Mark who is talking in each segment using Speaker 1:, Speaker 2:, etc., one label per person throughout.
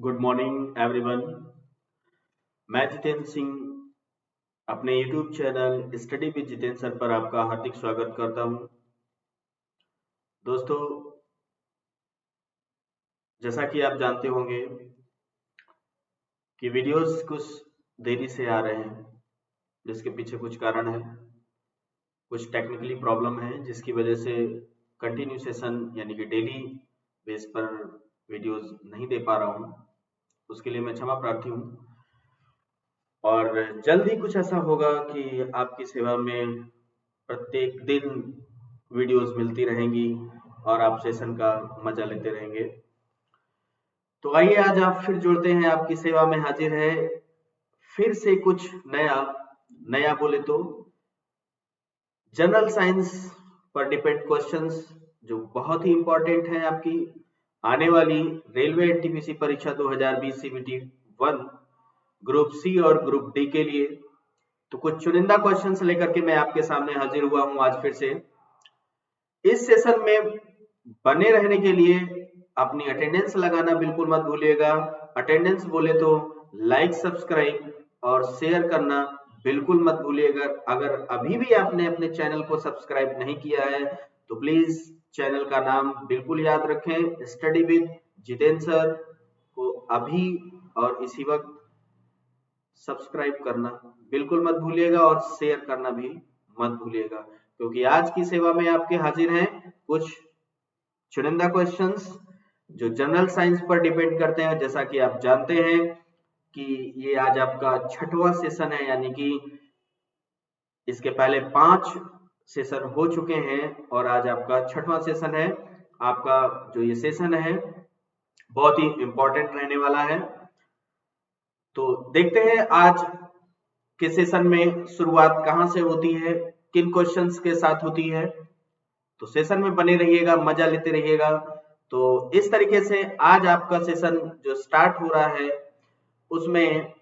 Speaker 1: Good morning everyone. मैं जितेंद्र सिंह अपने YouTube channel study with Jitendra sir पर आपका हार्दिक स्वागत करता हूं। दोस्तों, जैसा कि आप जानते होंगे कि वीडियोस कुछ देरी से आ रहे हैं, जिसके पीछे कुछ कारण है। कुछ टेक्निकली प्रॉब्लम है जिसकी वजह से कंटिन्यू सेशन यानी कि डेली बेस पर वीडियोस नहीं दे पा रहा हूं। उसके लिए मैं क्षमा प्रार्थी हूं और जल्द ही कुछ ऐसा होगा कि आपकी सेवा में प्रत्येक दिन वीडियोस मिलती रहेंगी और आप सेशन का मजा लेते रहेंगे। तो आइए, आज आप फिर जुड़ते हैं, आपकी सेवा में हाजिर है फिर से कुछ नया बोले तो जनरल साइंस पर डिपेंड क्वेश्चंस, जो बहुत ही इंपॉर्टेंट है आपकी आने वाली रेलवे एनटीपीसी परीक्षा 2020 सीबीटी 1 ग्रुप सी और ग्रुप डी के लिए। तो कुछ चुनिंदा क्वेश्चंस लेकर के मैं आपके सामने हाजिर हुआ हूं आज फिर से। इस सेशन में बने रहने के लिए अपनी अटेंडेंस लगाना बिल्कुल मत भूलिएगा। अटेंडेंस बोले तो लाइक, सब्सक्राइब और शेयर करना बिल्कुल मत भूलिएगा। अगर अभी भी आपने अपने चैनल को सब्सक्राइब नहीं किया है तो प्लीज चैनल का नाम बिल्कुल याद रखें, स्टडी विद जितेंद्र सर को अभी और इसी वक्त सब्सक्राइब करना बिल्कुल मत भूलिएगा और शेयर करना भी मत भूलिएगा, क्योंकि आज की सेवा में आपके हाजिर हैं कुछ चुनिंदा क्वेश्चंस जो जनरल साइंस पर डिपेंड करते हैं। जैसा कि आप जानते हैं कि ये आज आपका 6वां सेशन है, यानी कि इसके पहले 5 सेशन हो चुके हैं और आज आपका 6वां सेशन है। आपका जो ये सेशन है बहुत ही इंपॉर्टेंट रहने वाला है। तो देखते हैं आज के सेशन में शुरुआत कहां से होती है, किन क्वेश्चंस के साथ होती है। तो सेशन में बने रहिएगा, मजा लेते रहिएगा। तो इस तरीके से आज आपका सेशन जो स्टार्ट हो रहा है उसमें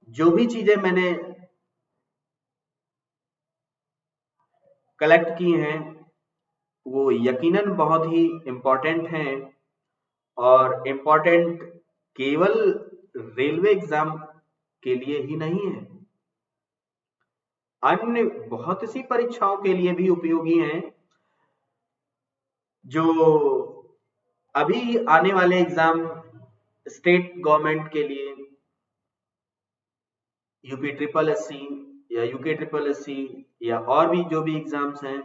Speaker 1: जो भी चीजें मैंने कलेक्ट की हैं वो यकीनन बहुत ही इंपॉर्टेंट हैं और इंपॉर्टेंट केवल रेलवे एग्जाम के लिए ही नहीं है, अन्य बहुत सी परीक्षाओं के लिए भी उपयोगी हैं। जो अभी आने वाले एग्जाम स्टेट गवर्नमेंट के लिए यूपी ट्रिपल एससी या यूके ट्रिपल एससी या और भी जो भी एग्जाम्स हैं,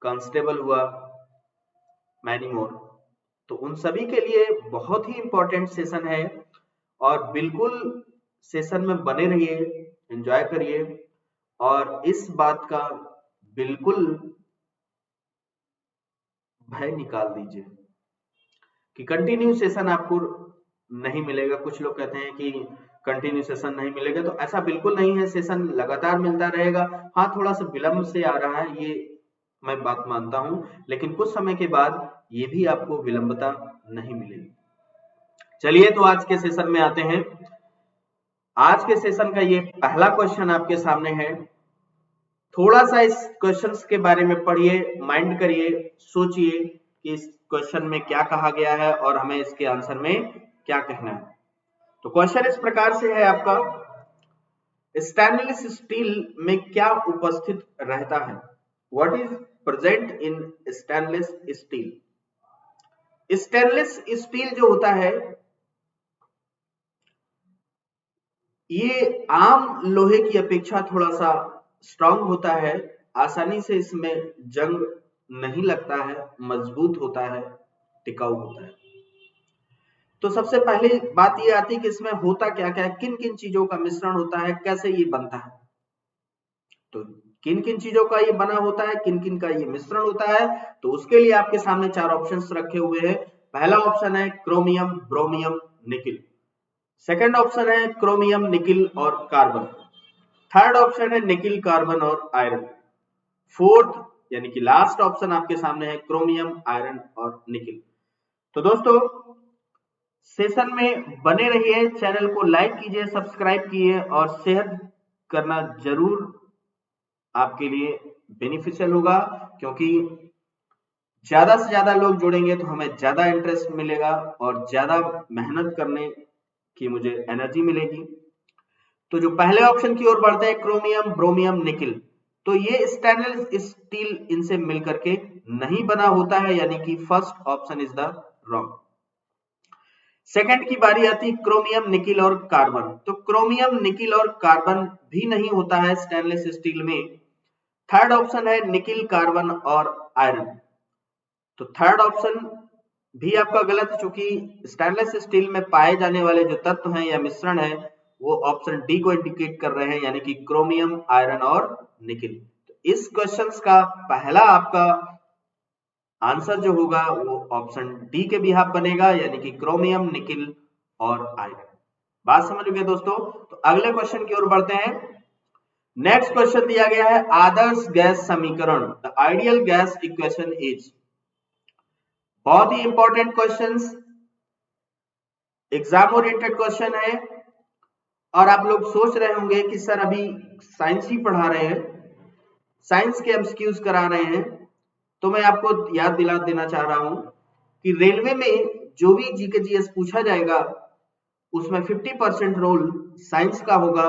Speaker 1: कांस्टेबल हुआ, मैनी मोर, तो उन सभी के लिए बहुत ही इंपॉर्टेंट सेशन है और बिल्कुल सेशन में बने रहिए, एंजॉय करिए और इस बात का बिल्कुल भय निकाल दीजिए कि कंटिन्यू सेशन आपको नहीं मिलेगा। कुछ लोग कहते हैं कि कंटिन्यू सेशन नहीं मिलेगा, तो ऐसा बिल्कुल नहीं है, सेशन लगातार मिलता रहेगा। हाँ, थोड़ा सा विलंब से आ रहा है, ये मैं बात मानता हूं, लेकिन कुछ समय के बाद ये भी आपको विलंबता नहीं मिलेगी। चलिए, तो आज के सेशन में आते हैं। आज के सेशन का ये पहला क्वेश्चन आपके सामने है। थोड़ा सा इस क्वेश्चंस के बारे में पढ़िए, माइंड करिए, सोचिए कि इस क्वेश्चन में क्या कहा गया है और हमें इसके आंसर में क्या कहना है। तो क्वेश्चन इस प्रकार से है आपका, स्टेनलेस स्टील में क्या उपस्थित रहता है? What is present in stainless steel? Stainless steel जो होता है ये आम लोहे की अपेक्षा थोड़ा सा स्ट्रांग होता है, आसानी से इसमें जंग नहीं लगता है, मजबूत होता है, टिकाऊ होता है। तो सबसे पहली बात ये आती है कि इसमें होता क्या क्या है, किन किन चीजों का मिश्रण होता है, कैसे ये बनता है। तो किन किन चीजों का ये बना होता है, किन किन का ये मिश्रण होता है, तो उसके लिए आपके सामने 4 ऑप्शंस रखे हुए हैं। पहला ऑप्शन है chromium, bromium, nickel. Second option है क्रोमियम, निकिल और कार्बन। थर्ड ऑप्शन है निकिल, कार्बन और आयरन। फोर्थ यानी कि लास्ट ऑप्शन आपके सामने है क्रोमियम, आयरन और निकिल। तो दोस्तों, सेशन में बने रहिए, चैनल को लाइक कीजिए, सब्सक्राइब कीजिए और शेयर करना जरूर आपके लिए बेनिफिशियल होगा, क्योंकि ज्यादा से ज्यादा लोग जुड़ेंगे तो हमें ज्यादा इंटरेस्ट मिलेगा और ज्यादा मेहनत करने की मुझे एनर्जी मिलेगी। तो जो पहले ऑप्शन की ओर बढ़ते हैं, क्रोमियम, ब्रोमियम, निकिल, तो ये स्टेनलेस स्टील इनसे मिलकर के नहीं बना होता है, यानी कि first option is the wrong. Second की बारी आती है क्रोमियम, निकिल और कार्बन। तो क्रोमियम, निकिल और कार्बन भी नहीं होता है स्टेनलेस स्टील में। थर्ड ऑप्शन है निकिल, कार्बन और आयरन। तो थर्ड ऑप्शन भी आपका गलत है, चूंकि स्टेनलेस स्टील में पाए जाने वाले जो तत्व हैं या मिश्रण है वो ऑप्शन डी को इंडिकेट कर रहे हैं, यानी कि क्रोमियम, आयरन और निकिल। तो इस क्वेश्चन का पहला आपका आंसर जो होगा वो ऑप्शन डी के बिहाफ बनेगा, यानी कि क्रोमियम, निकिल और आयरन। बात समझ गए दोस्तों? तो अगले क्वेश्चन की ओर बढ़ते हैं। नेक्स्ट क्वेश्चन दिया गया है आदर्श गैस समीकरण, the ideal gas equation is. बहुत ही important questions, exam oriented question है। और आप लोग सोच रहे होंगे कि सर अभी साइंस ही पढ़ा रहे हैं, साइंस के एमसीक्यूज करा रहे हैं, तो मैं आपको याद दिला देना चाह रहा हूं कि रेलवे में जो भी जीके जीएस पूछा जाएगा उसमें 50% रोल साइंस का होगा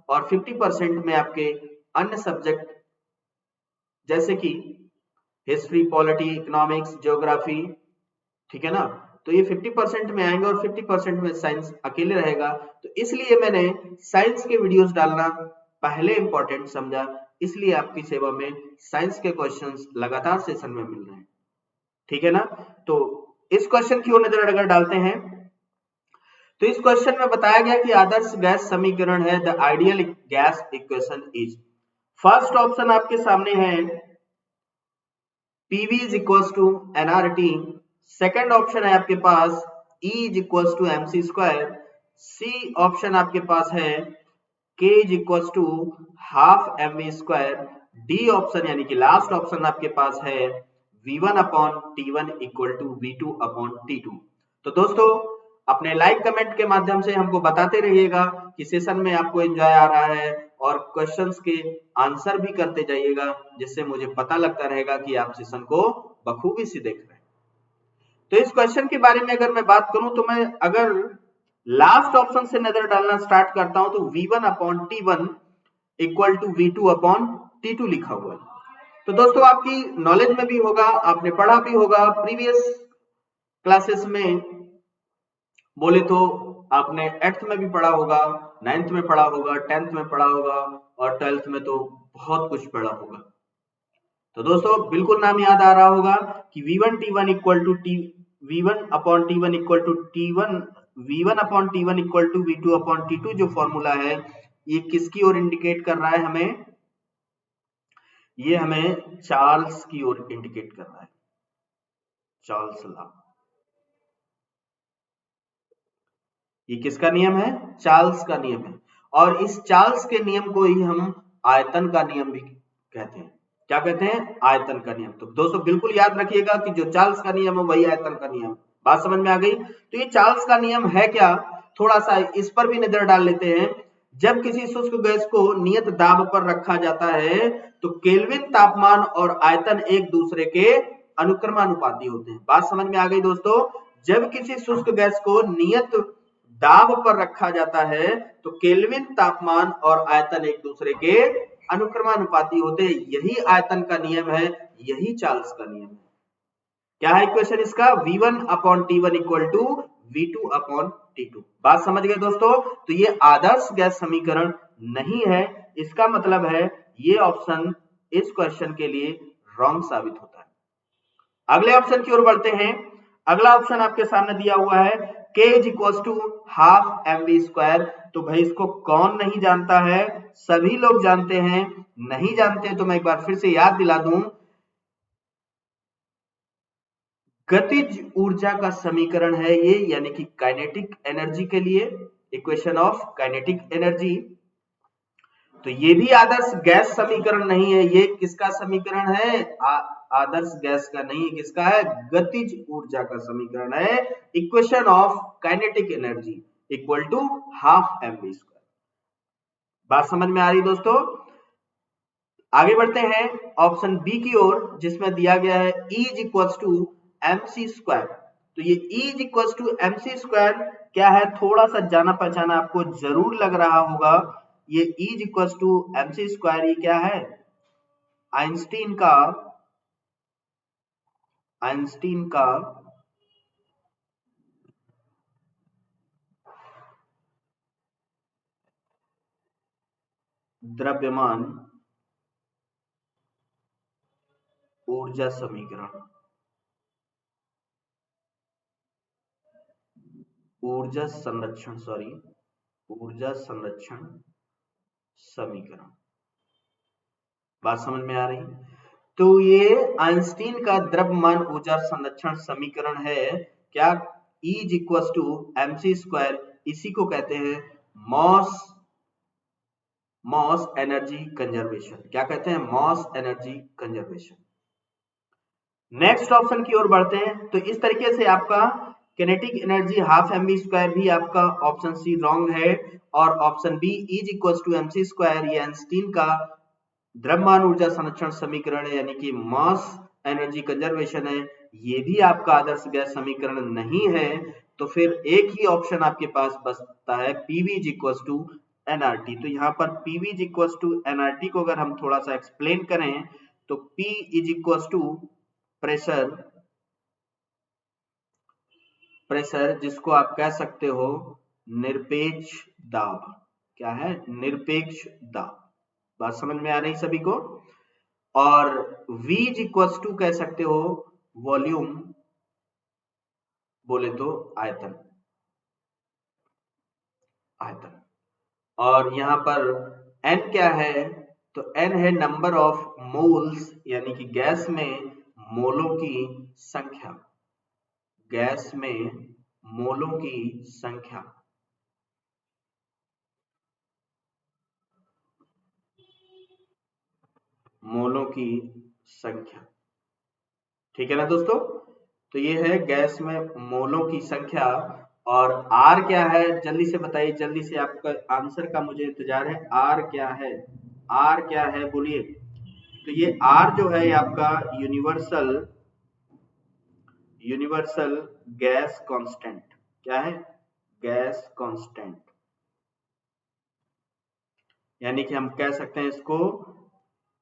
Speaker 1: और 50% में आपके अन्य सब्जेक्ट जैसे कि हिस्ट्री, पॉलिटी, इकोनॉमिक्स, ज्योग्राफी, ठीक है ना, तो ये 50% में आएंगे और 50% में साइंस अकेले रहेगा। तो इसलिए मैंने साइंस के वीडियोस डालना पहले इंपॉर्टेंट समझा, इसलिए आपकी सेवा में साइंस के क्वेश्चंस लगातार सेशन में मिल रहे हैं, ठीक है ना। तो इस क्वेश्चन की ओर नजर अगर डालते हैं तो इस क्वेश्चन में बताया गया कि आदर्श गैस समीकरण है, the ideal gas equation is. First option आपके सामने है PV is equals to nRT। Second option है आपके पास E is equals to mc square. C option आपके पास है K is equals to half mv square. D option यानी कि लास्ट ऑप्शन आपके पास है V1 upon T1 equal to V2 upon T2। तो दोस्तों अपने लाइक कमेंट के माध्यम से हमको बताते रहिएगा कि सेशन में आपको एंजॉय आ रहा है और क्वेश्चंस के आंसर भी करते जाइएगा, जिससे मुझे पता लगता रहेगा कि आप सेशन को बखूबी से देख रहे हैं। तो इस क्वेश्चन के बारे में अगर मैं बात करूं तो मैं अगर लास्ट ऑप्शन से नजर डालना स्टार्ट करता हूं तो V1 upon T1 equal to V2 upon T2 लिखा हुआ है। तो दोस्तों आपकी नॉलेज में भी होगा, आपने पढ़ा भी होगा प्रीवियस क्लासेस में, बोले तो आपने 8th में भी पढ़ा होगा, 9th में पढ़ा होगा, 10th में पढ़ा होगा और 12th में तो बहुत कुछ पढ़ा होगा। तो दोस्तों बिल्कुल नाम याद आ रहा होगा कि V1 T1 equal to V1 upon T1 equal to T1, V1 upon T1 equal to V2 upon T2 जो फॉर्मूला है ये किसकी ओर इंडिकेट कर रहा है हमें? ये हमें चार्ल्स की ओर इंडिकेट कर रहा है, चार्ल्स लॉ। ये किसका नियम है? चार्ल्स का नियम है। और इस चार्ल्स के नियम को ही हम आयतन का नियम भी कहते हैं। क्या कहते हैं? आयतन का नियम। तो दोस्तों बिल्कुल याद रखिएगा कि जो चार्ल्स का नियम है वही आयतन का नियम। बात समझ में आ गई? तो ये चार्ल्स का नियम है क्या, थोड़ा सा इस पर भी नजर डाल लेते हैं। जब किसी शुष्क गैस को नियत दाब पर रखा जाता है तो केल्विन तापमान और आयतन एक दूसरे के अनुक्रमानुपाती होते हैं। बात समझ में आ गई दोस्तों? जब किसी शुष्क गैस को नियत दाब पर रखा जाता है तो केल्विन तापमान और आयतन एक दूसरे के अनुक्रमानुपाती होते हैं। यही आयतन का नियम है, यही चार्ल्स का नियम है। क्या है इक्वेशन इसका? V1 upon T1 equal to V2 upon T2। बात समझ गए दोस्तों? तो ये आदर्श गैस समीकरण नहीं है, इसका मतलब है ये ऑप्शन इस क्वेश्चन के लिए रॉन्ग साबित होता है। अगले ऑप्शन की ओर बढ़ते हैं। अगला ऑप्शन आपके सामने दिया हुआ है K is equal to half mv square. तो भाई इसको कौन नहीं जानता है? सभी लोग जानते हैं। नहीं जानते तो मैं एक बार फिर से याद दिला दूं, गतिज ऊर्जा का समीकरण है ये, यानी कि काइनेटिक एनर्जी के लिए इक्वेशन ऑफ काइनेटिक एनर्जी। तो ये भी आदर्श गैस समीकरण नहीं है, ये किसका समीकरण है? आदर्श गैस का नहीं, किसका है? गतिज ऊर्जा का समीकरण है, equation of kinetic energy equal to half mv square. बात समझ में आ रही दोस्तों? आगे बढ़ते हैं ऑप्शन बी की ओर, जिसमें दिया गया है E is equal to MC square. तो ये E is equal to MC square क्या है, थोड़ा सा जाना पहचाना आपको जरूर लग रहा होगा। ये E is equal to MC square ये क्या है, आइंस्टीन का द्रव्यमान ऊर्जा समीकरण, ऊर्जा संरक्षण समीकरण। बात समझ में आ रही? तो ये आइंस्टीन का द्रव्यमान ऊर्जा संरक्षण समीकरण है क्या, E is equal to MC square, इसी को कहते हैं मॉस एनर्जी कंजर्वेशन। क्या कहते हैं, mass energy conservation. Next option की ओर बढ़ते हैं। तो इस तरीके से आपका kinetic energy half mv square भी आपका ऑप्शन सी रॉन्ग है, और option B is equal to MC square ये आइंस्टीन का द्रव्यमान ऊर्जा संरक्षण समीकरण है, यानी कि मास एनर्जी कंजर्वेशन है, ये भी आपका आदर्श गैस समीकरण नहीं है। तो फिर एक ही ऑप्शन आपके पास बचता है PV is equal to NRT। तो यहाँ पर PV is equal to NRT को अगर हम थोड़ा सा एक्सप्लेन करें तो P is equal to pressure, जिसको आप कह सकते हो निरपेक्ष दाब। क्या है, निरपेक्ष दाब। बात समझ में आ रही सभी को? और V इज इक्वल टू कह सकते हो वॉल्यूम, बोले तो आयतन। और यहां पर N क्या है, तो N है नंबर ऑफ मोल्स, यानी कि गैस में मोलों की संख्या, गैस में मोलों की संख्या। मोलों की संख्या, ठीक है ना दोस्तों? तो ये है गैस में मोलों की संख्या। और R क्या है, जल्दी से बताइए, जल्दी से आपका आंसर का मुझे इंतजार है। R क्या है, R क्या है बोलिए। तो ये R जो है आपका यूनिवर्सल गैस कांस्टेंट। क्या है, गैस कांस्टेंट, यानी कि हम कह सकते हैं इसको,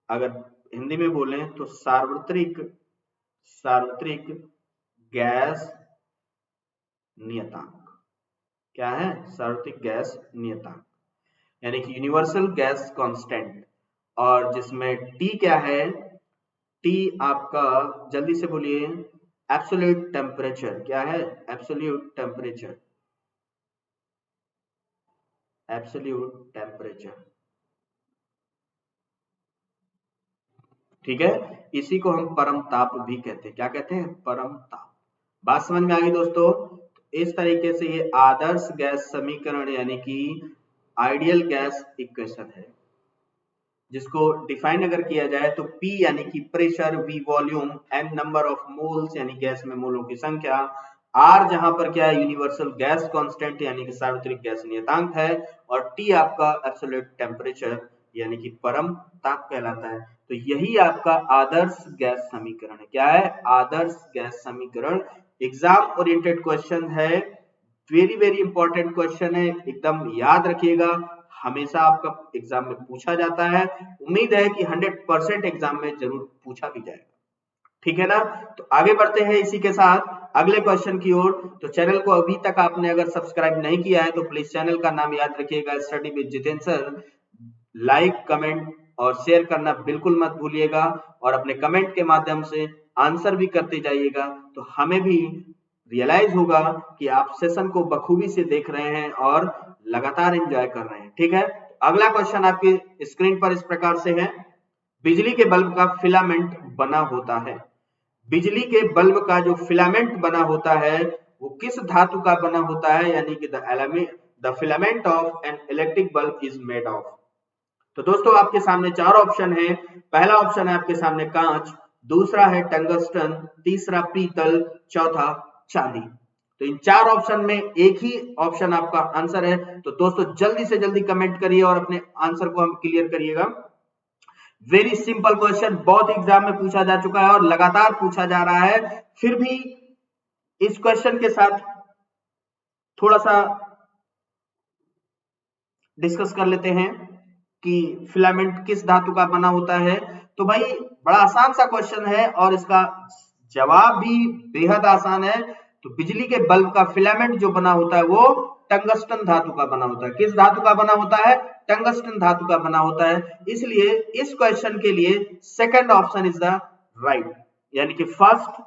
Speaker 1: अगर हिंदी में बोले तो सार्वत्रिक गैस नियतांक। क्या है, सार्वत्रिक गैस नियतांक, यानी कि यूनिवर्सल गैस कांस्टेंट। और जिसमें T क्या है, T आपका जल्दी से बोलिए एब्सोल्यूट टेम्परेचर। क्या है, एब्सोल्यूट टेम्परेचर, ठीक है। इसी को हम परम ताप भी कहते हैं। क्या कहते हैं, परम ताप। बात समझ में आ गई दोस्तों? इस तरीके से ये आदर्श गैस समीकरण यानी कि आइडियल गैस इक्वेशन है, जिसको डिफाइन अगर किया जाए तो P यानी कि pressure, V volume, N number of moles यानी गैस में मोलों की संख्या, R जहां पर क्या है यूनिवर्सल गैस कांस्टेंट यानी कि सार्वत्रिक गैस नियतांक है, और T आपका एब्सोल्यूट टेम्परेचर यानी कि परम ताप कहलाता है। तो यही आपका आदर्श गैस समीकरण है। क्या है, आदर्श गैस समीकरण। एग्जाम ओरिएंटेड क्वेश्चन है, वेरी वेरी इंपॉर्टेंट क्वेश्चन है, एकदम याद रखिएगा, हमेशा आपका एग्जाम में पूछा जाता है। उम्मीद है कि 100% एग्जाम में जरूर पूछा भी जाएगा, ठीक है ना? तो आगे बढ़ते हैं इसी के साथ अगले क्वेश्चन की ओर। तो चैनल को अभी तक आपने अगर सब्सक्राइब नहीं किया है तो प्लीज चैनल का नाम याद रखिएगा, study with Jitendra sir. Like, comment और शेयर करना बिल्कुल मत भूलिएगा, और अपने कमेंट के माध्यम से आंसर भी करते जाइएगा, तो हमें भी रियलाइज होगा कि आप सेशन को बखूबी से देख रहे हैं और लगातार एंजॉय कर रहे हैं, ठीक है। अगला क्वेश्चन आपकी स्क्रीन पर इस प्रकार से है, बिजली के बल्ब का फिलामेंट बना होता है। बिजली के बल्ब का जो फिलामेंट बना होता है वो किस धातु का बना होता है, यानी कि the filament of an electric bulb is made of. तो दोस्तों आपके सामने चार ऑप्शन है। पहला ऑप्शन है आपके सामने कांच, दूसरा है टंगस्टन, तीसरा पीतल, चौथा चांदी। तो इन चार ऑप्शन में एक ही ऑप्शन आपका आंसर है। तो दोस्तों जल्दी से जल्दी कमेंट करिए और अपने आंसर को हम क्लियर करिएगा। वेरी सिंपल क्वेश्चन, बहुत एग्जाम में पूछा जा चुका है और लगातार पूछा जा रहा है। फिर भी इस क्वेश्चन के साथ थोड़ा सा डिस्कस कर लेते हैं कि फिलामेंट किस धातु का बना होता है। तो भाई बड़ा आसान सा क्वेश्चन है और इसका जवाब भी बेहद आसान है। तो बिजली के बल्ब का फिलामेंट जो बना होता है वो टंगस्टन धातु का बना होता है। किस धातु का बना होता है? टंगस्टन धातु का बना होता है। इसलिए इस क्वेश्चन के लिए second option is the right, यानी कि first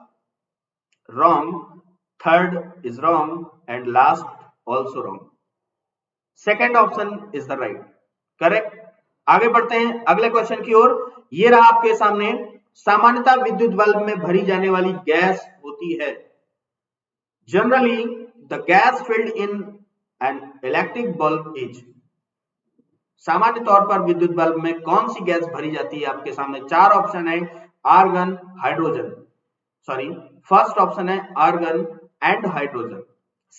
Speaker 1: wrong, third is wrong and last also wrong. Second option is the right, correct. आगे बढ़ते हैं अगले क्वेश्चन की ओर। ये रहा आपके सामने, सामान्यतः विद्युत बल्ब में भरी जाने वाली गैस होती है। Generally the gas filled in an electric bulb is, सामान्य तौर पर विद्युत बल्ब में कौन सी गैस भरी जाती है? आपके सामने चार ऑप्शन है, argon, hydrogen, sorry first option है argon and hydrogen,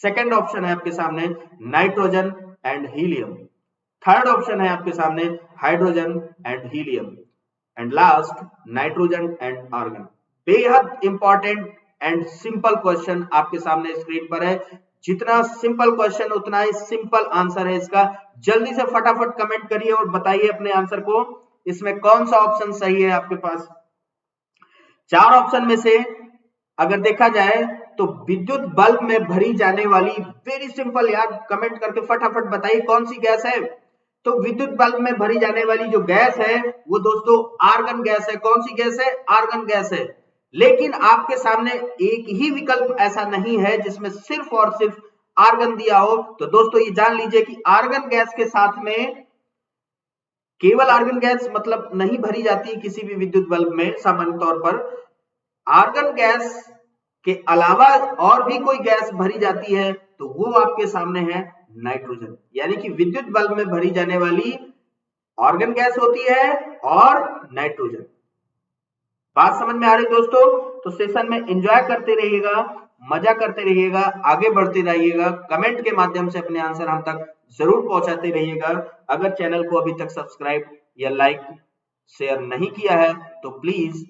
Speaker 1: second option है आपके सामने nitrogen and helium, third option है आपके सामने hydrogen and helium and last nitrogen and argon. बेहद इंपॉर्टेंट एंड सिंपल क्वेश्चन आपके सामने स्क्रीन पर है। जितना सिंपल क्वेश्चन उतना ही सिंपल आंसर है इसका। जल्दी से फटाफट कमेंट करिए और बताइए अपने आंसर को, इसमें कौन सा ऑप्शन सही है आपके पास। चार ऑप्शन में से अगर देखा जाए तो विद्युत बल्ब में भरी जाने वाली, वेरी सिंपल यार, कमेंट करके फटाफट बताइए कौन सी गैस है। तो विद्युत बल्ब में भरी जाने वाली जो गैस है वो दोस्तों आर्गन गैस है। कौन सी गैस है? आर्गन गैस है। लेकिन आपके सामने एक ही विकल्प ऐसा नहीं है जिसमें सिर्फ और सिर्फ आर्गन दिया हो। तो दोस्तों ये जान लीजिए कि आर्गन गैस के साथ में केवल आर्गन गैस मतलब नहीं भरी जाती है किसी भी विद्युत बल्ब में। सामान्य तौर पर आर्गन गैस के अलावा और भी कोई गैस भरी जाती है तो वो आपके सामने है नाइट्रोजन। यानी कि विद्युत बल्ब में भरी जाने वाली आर्गन गैस होती है और नाइट्रोजन। बात समझ में आ रही दोस्तों? तो सेशन में एंजॉय करते रहिएगा, मजा करते रहिएगा, आगे बढ़ते रहिएगा, कमेंट के माध्यम से अपने आंसर हम तक जरूर पहुंचाते रहिएगा। अगर चैनल को अभी तक सब्सक्राइब या लाइक शेयर नहीं किया है तो प्लीज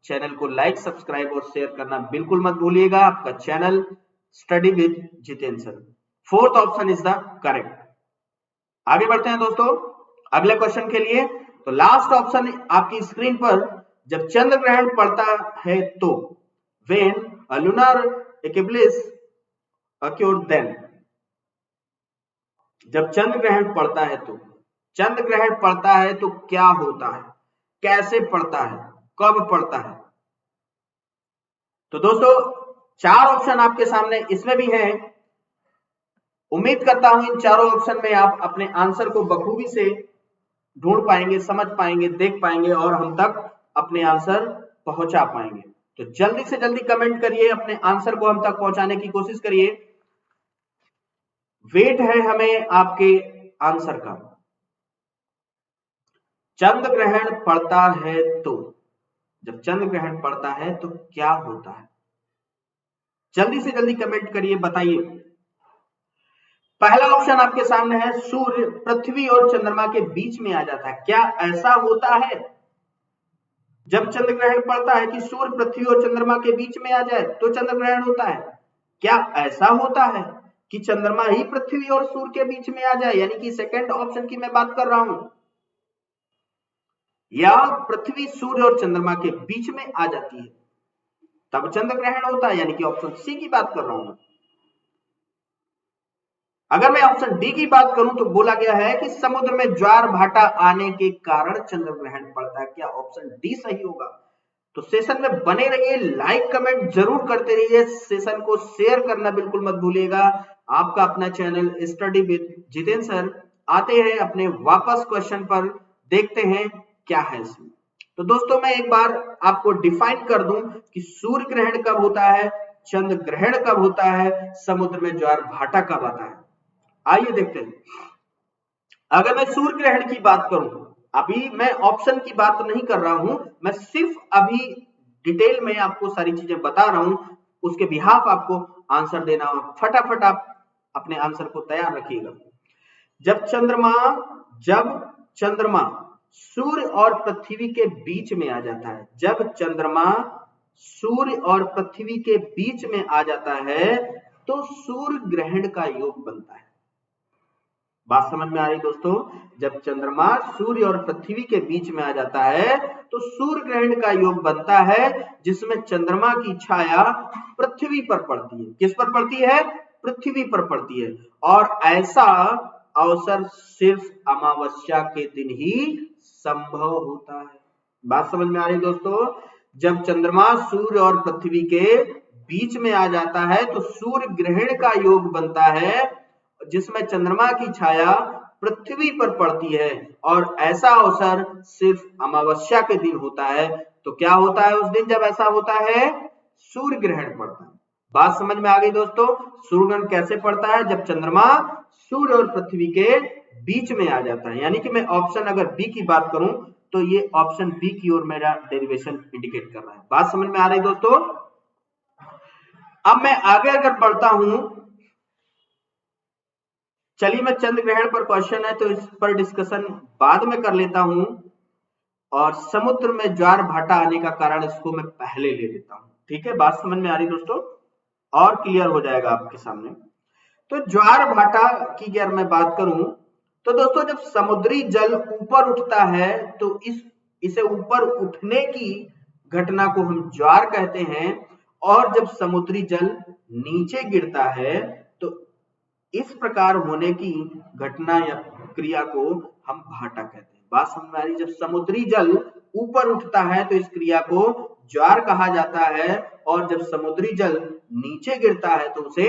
Speaker 1: चैनल को लाइक, सब्सक्राइब और शेयर करना बिल्कुल मत भूलिएगा। आपका channel study with Jitendra sir. Fourth option is the correct. आगे बढ़ते हैं दोस्तों अगले क्वेश्चन के लिए। तो लास्ट ऑप्शन आपकी स्क्रीन पर, जब चंद्र ग्रहण पड़ता है तो, when a lunar Eclipse occurs then, जब चंद्र ग्रहण पड़ता है तो, चंद्र ग्रहण पड़ता है तो क्या होता है, कैसे पड़ता है, कब पड़ता है? तो दोस्तों चार ऑप्शन आपके सामने इसमें भी है। उम्मीद करता हूं इन चारों ऑप्शन में आप अपने आंसर को बखूबी से ढूंढ पाएंगे, समझ पाएंगे, देख पाएंगे और हम तक अपने आंसर पहुंचा पाएंगे। तो जल्दी से जल्दी कमेंट करिए, अपने आंसर को हम तक पहुंचाने की कोशिश करिए। वेट है हमें आपके आंसर का। चंद्र ग्रहण पड़ता है तो, जब चंद्र ग्रहण पड़ता है तो क्या होता है? जल्दी से जल्दी कमेंट करिए, बताइए। पहला ऑप्शन आपके सामने है, सूर्य पृथ्वी और चंद्रमा के बीच में आ जाता है। क्या ऐसा होता है जब चंद्र ग्रहण पड़ता है कि सूर्य पृथ्वी और चंद्रमा के बीच में आ जाए तो चंद्र ग्रहण होता है? क्या ऐसा होता है कि चंद्रमा ही पृथ्वी और सूर्य के बीच में आ जाए, यानी कि सेकंड ऑप्शन की मैं बात कर रहा हूं, या पृथ्वी सूर्य और चंद्रमा के बीच में आ जाती है तब चंद्र ग्रहण होता है, यानी कि ऑप्शन सी की बात कर रहा हूं। अगर मैं ऑप्शन डी की बात करूं तो बोला गया है कि समुद्र में ज्वार भाटा आने के कारण चंद्र ग्रहण पड़ता है। क्या ऑप्शन डी सही होगा? तो सेशन में बने रहिए, लाइक कमेंट जरूर करते रहिए, सेशन को शेयर करना बिल्कुल मत भूलिएगा। आपका अपना channel study with Jitendra sir. आते हैं अपने वापस क्वेश्चन पर, देखते हैं क्या है इसमें। तो दोस्तों मैं एक बार आपको डिफाइन कर दूं कि सूर्य ग्रहण कब होता है, चंद्र ग्रहण कब होता है, समुद्र में ज्वार भाटा कब आता है। आइए देखते हैं। अगर मैं सूर्य ग्रहण की बात करूं, अभी मैं ऑप्शन की बात नहीं कर रहा हूं, मैं सिर्फ अभी डिटेल में आपको सारी चीजें बता रहा हूं, उसके बिहाफ आपको आंसर देना हो। फटाफट आप अपने आंसर को तैयार रखिएगा। जब चंद्रमा सूर्य और पृथ्वी के बीच में आ जाता है, जब चंद्रमा सूर्य और पृथ्वी के बीच में आ जाता है तो सूर्य ग्रहण का योग बनता है। बात समझ में आ रही दोस्तों? जब चंद्रमा सूर्य और पृथ्वी के बीच में आ जाता है तो सूर्य ग्रहण का योग बनता है, जिसमें चंद्रमा की छाया पृथ्वी पर पड़ती है। किस पर पड़ती है? पृथ्वी पर पड़ती है। और ऐसा अवसर सिर्फ अमावस्या के दिन ही संभव होता है। बात समझ में आ रही दोस्तों? जब चंद्रमा सूर्य और पृथ्वी के बीच में आ जाता है तो सूर्य ग्रहण का योग बनता है, जिसमें चंद्रमा की छाया पृथ्वी पर पड़ती है, और ऐसा अवसर सिर्फ अमावस्या के दिन होता है। तो क्या होता है उस दिन जब ऐसा होता है? सूर्य ग्रहण पड़ता है। बात समझ में आ गई दोस्तों? सूर्य ग्रहण कैसे पड़ता है? जब चंद्रमा सूर्य और पृथ्वी के बीच में आ जाता है। यानी कि मैं ऑप्शन अगर बी की बात करूं तो ये ऑप्शन बी की ओर मेरा डेरिवेशन इंडिकेट कर रहा है। बात समझ में आ रही दोस्तों? अब मैं आगे अगर बढ़ता हूं, चलिए मैं चंद्र ग्रहण पर क्वेश्चन है तो इस पर डिस्कशन बाद में कर लेता हूं, और समुद्र में ज्वार भाटा आने का कारण इसको मैं पहले ले लेता हूं। ठीक है, बात समझ में आ रही दोस्तों? और क्लियर हो जाएगा आपके सामने। तो ज्वार भाटा की अगर मैं बात करूं तो दोस्तों जब समुद्री जल ऊपर उठता है तो इसे ऊपर उठने की घटना को हम ज्वार कहते हैं, और जब समुद्री जल नीचे गिरता है तो इस प्रकार होने की घटना या क्रिया को हम भाटा कहते हैं। बात समझ में आ रही? जब समुद्री जल ऊपर उठता है तो इस क्रिया को ज्वार कहा जाता है, और जब समुद्री जल नीचे गिरता है तो उसे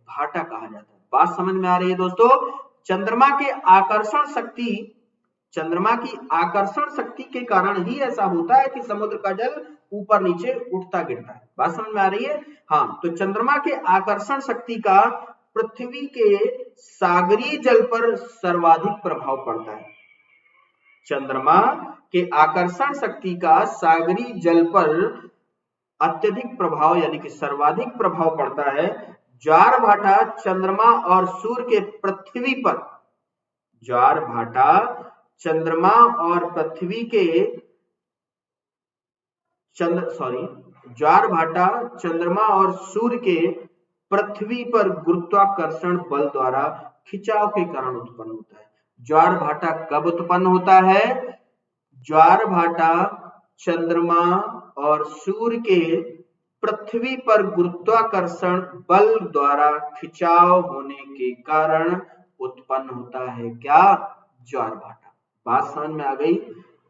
Speaker 1: भाटा कहा जाता है। बात समझ में आ रही है दोस्तों? चंद्रमा की आकर्षण शक्ति के कारण ही ऐसा होता है कि समुद्र का जल ऊपर नीचे उठता गिरता है। बात समझ में आ रही है? हाँ, तो चंद्रमा के आकर्षण शक्ति का पृथ्वी के सागरीय जल पर सर्वाधिक प्रभाव पड़ता है। चंद्रमा के आकर्षण शक्ति का सागरीय जल पर अत्यधिक प्रभाव यानी कि सर्वाधिक प्रभाव पड़ता है। ज्वार भाटा चंद्रमा और सूर्य के पृथ्वी पर, ज्वार भाटा चंद्रमा और पृथ्वी के ज्वार भाटा चंद्रमा और सूर्य के पृथ्वी पर गुरुत्वाकर्षण बल द्वारा खिंचाव के कारण उत्पन्न होता है। ज्वार भाटा कब उत्पन्न होता है? ज्वार भाटा चंद्रमा और सूर्य के पृथ्वी पर गुरुत्वाकर्षण बल द्वारा खिंचाव होने के कारण उत्पन्न होता है। क्या? ज्वार भाटा। बात समझ में आ गई?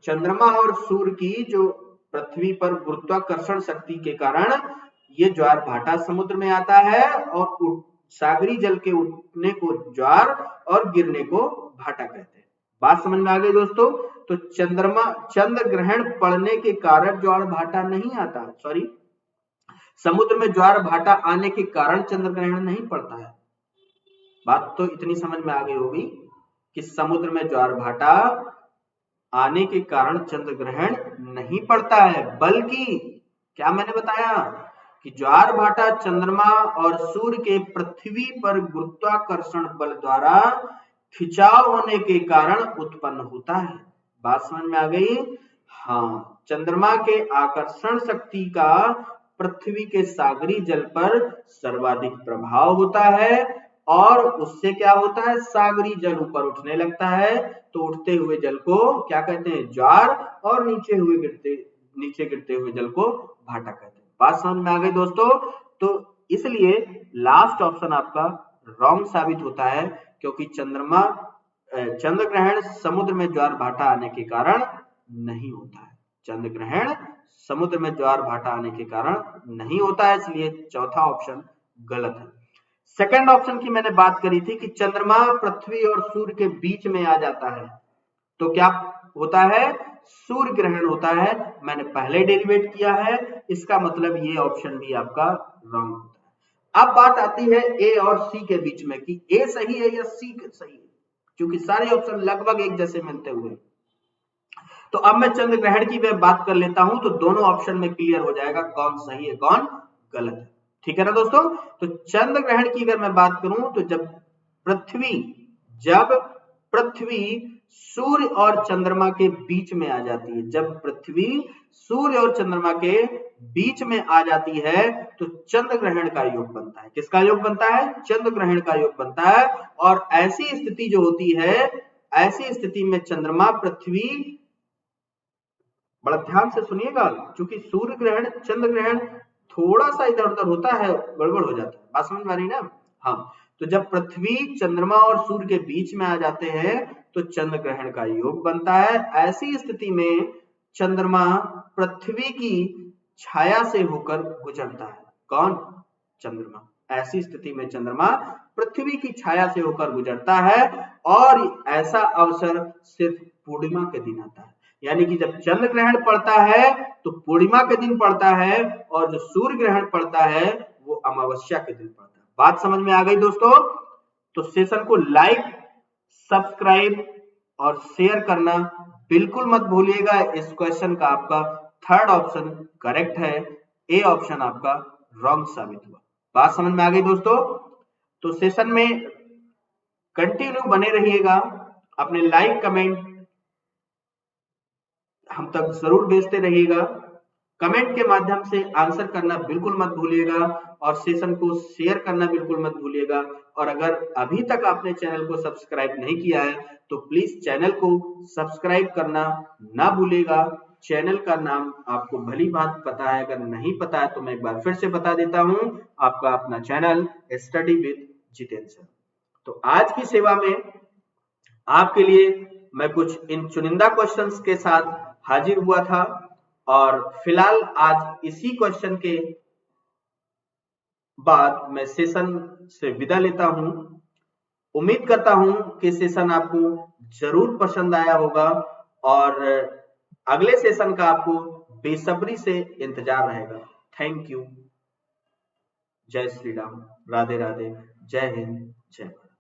Speaker 1: चंद्रमा और सूर्य की जो पृथ्वी पर गुरुत्वाकर्षण शक्ति के कारण ये ज्वार भाटा समुद्र में आता है, और सागरी जल के उठने को ज्वार और गिरने को भाटा कहते हैं। बात समझ में आ गई दोस्तों? तो चंद्र ग्रहण पड़ने के कारण ज्वार भाटा नहीं आता, समुद्र में ज्वार भाटा आने के कारण चंद्र ग्रहण नहीं पड़ता है। बात तो इतनी समझ में आ गई होगी कि समुद्र में ज्वार भाटा आने के कारण चंद्र ग्रहण नहीं पड़ता है, बल्कि क्या मैंने बताया कि ज्वार भाटा चंद्रमा और सूर्य के पृथ्वी पर गुरुत्वाकर्षण बल द्वारा खिंचाव होने के कारण उत्पन्न होता है। बात समझ में आ गई? हाँ, चंद्रमा के आकर्षण शक्ति का पृथ्वी के सागरी जल पर सर्वाधिक प्रभाव होता है, और उससे क्या होता है? सागरी जल ऊपर उठने लगता है, तो उठते हुए जल को क्या कहते हैं? ज्वार, और नीचे गिरते हुए जल को भाटा कहते हैं। बात समझ में आ गई दोस्तों? तो इसलिए लास्ट ऑप्शन आपका रॉन्ग साबित होता है, क्योंकि चंद्र ग्रहण समुद्र में ज्वार भाटा आने के कारण नहीं होता है। चंद्र ग्रहण समुद्र में ज्वार भाटा आने के कारण नहीं होता है, इसलिए चौथा ऑप्शन गलत है। सेकंड ऑप्शन की मैंने बात करी थी कि चंद्रमा पृथ्वी और सूर्य के बीच में आ जाता है तो क्या होता है? सूर्य ग्रहण होता है। मैंने पहले डेरिवेट किया है, इसका मतलब ये ऑप्शन भी आपका रॉन्ग होता है। अब बात आती है ए और सी के बीच में कि ए सही है या सी सही है, क्योंकि सारे ऑप्शन लगभग एक जैसे मिलते हुए। तो अब मैं चंद्र ग्रहण की बात कर लेता हूं, तो दोनों ऑप्शन में क्लियर हो जाएगा कौन सही है कौन गलत है। ठीक है ना दोस्तों? तो चंद्र ग्रहण की अगर मैं बात करूं तो जब पृथ्वी सूर्य और चंद्रमा के बीच में आ जाती है। जब पृथ्वी सूर्य और चंद्रमा के बीच में आ जाती है तो चंद्र ग्रहण का योग बनता है। किसका योग बनता है? चंद्र ग्रहण का योग बनता है। और ऐसी स्थिति जो होती है, ऐसी स्थिति में चंद्रमा पृथ्वी, बड़ा ध्यान से सुनिएगा, क्योंकि सूर्य ग्रहण चंद्र ग्रहण थोड़ा सा इधर उधर होता है, गड़बड़ हो जाता है। बात समझ में आ रही ना? हाँ, तो जब पृथ्वी चंद्रमा और सूर्य के बीच में आ जाते हैं तो चंद्र ग्रहण का योग बनता है। ऐसी स्थिति में चंद्रमा पृथ्वी की छाया से होकर गुजरता है। कौन? चंद्रमा। ऐसी स्थिति में चंद्रमा पृथ्वी की छाया से होकर गुजरता है और ऐसा अवसर सिर्फ पूर्णिमा के दिन आता है। यानी कि जब चंद्र ग्रहण पड़ता है तो पूर्णिमा के दिन पड़ता है और जो सूर्य ग्रहण पड़ता है वो अमावस्या के दिन पड़ता है। बात समझ में आ गई दोस्तों? तो सेशन को लाइक, सब्सक्राइब और शेयर करना बिल्कुल मत भूलिएगा। इस क्वेश्चन का आपका थर्ड ऑप्शन करेक्ट है, ए ऑप्शन आपका रॉन्ग साबित हुआ। बात समझ में आ गई दोस्तों? तो सेशन में कंटिन्यू बने रहिएगा, अपने लाइक कमेंट हम तक जरूर भेजते रहिएगा। कमेंट के माध्यम से आंसर करना बिल्कुल मत भूलिएगा और सेशन को शेयर करना बिल्कुल मत भूलिएगा। और अगर अभी तक आपने चैनल को सब्सक्राइब नहीं किया है तो प्लीज चैनल को सब्सक्राइब करना ना भूलिएगा। चैनल का नाम आपको भली बात पता है, अगर नहीं पता है तो मैं एक बार फिर से बता देता हूं, आपका अपना channel study with Jitendra sir. तो आज की सेवा में आपके लिए मैं कुछ इन चुनिंदा क्वेश्चंस के साथ हाजिर हुआ था और फिलहाल आज इसी क्वेश्चन के बाद मैं सेशन से विदा लेता हूं। उम्मीद करता हूं कि सेशन आपको जरूर पसंद आया होगा और अगले सेशन का आपको बेसब्री से इंतजार रहेगा। Thank you. जय श्री राम, राधे राधे, जय हिंद, जय भारत।